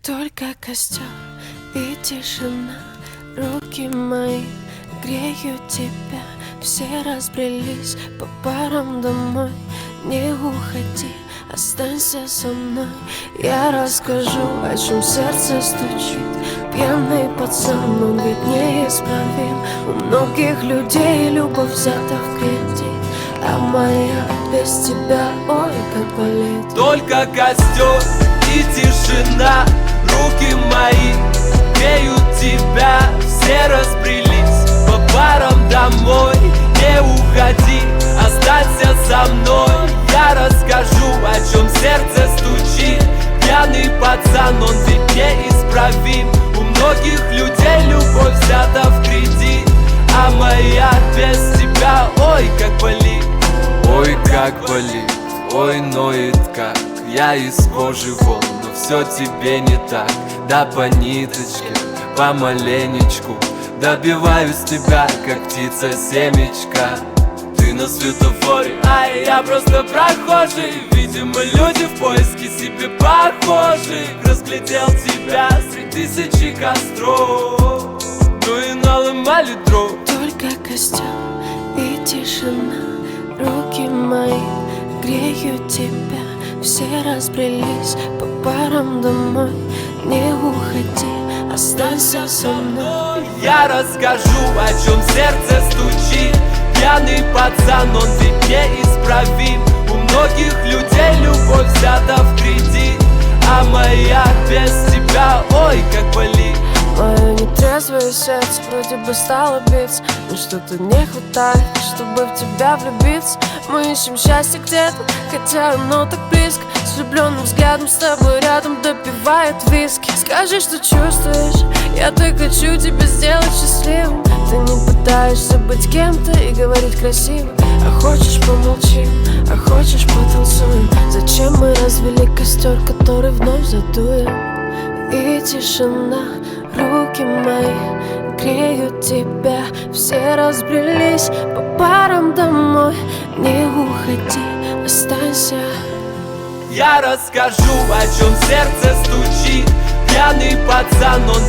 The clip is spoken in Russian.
Только костер и тишина, руки мои греют тебя. Все разбрелись по парам домой. Не уходи, останься со мной. Я расскажу, о чем сердце стучит. Пьяный пацан, он ведь неисправим. У многих людей любовь взята в кредит, а моя без тебя, ой, как болит. Только костер и тишина, руки мои греют тебя. Все разбрелись по парам домой. Не уходи, останься со мной. Я расскажу, о чем сердце стучит. Пьяный пацан, он ведь неисправим. У многих людей любовь взята в кредит, а моя без тебя, ой, как болит. Ой, как болит, ой, ноет как. Я из кожи вон, но все тебе не так. Да по ниточке, помаленечку добиваюсь тебя, как птица семечка. Ты на светофоре, а я просто прохожий. Видимо, люди в поиске себе похожих. Разглядел тебя среди тысячи костров, ну и наломали дров. Только костер и тишина, руки мои греют тебя. Все разбрелись по парам домой. Не уходи, останься со мной. Я расскажу, о чем сердце стучит. Пьяный пацан, он ведь неисправим. У многих людей любовь взята в кредит, а моя без тебя, ой, как болит. Мое нетрезвое сердце вроде бы стало биться, но что-то не хватает, чтобы в тебя влюбиться. Мы ищем счастье где-то, хотя оно так близко. С влюбленным взглядом с тобой рядом допивает виски. Скажи, что чувствуешь, я так хочу тебя сделать счастливым. Ты не пытаешься быть кем-то и говорить красиво. А хочешь помолчим, а хочешь потанцуем. Зачем мы развели костер, который вновь задуем? И тишина, руки мои греют тебя. Все разбрелись по парам домой. Не уходи, останься. Я расскажу, о чем сердце стучит. Пьяный пацан, он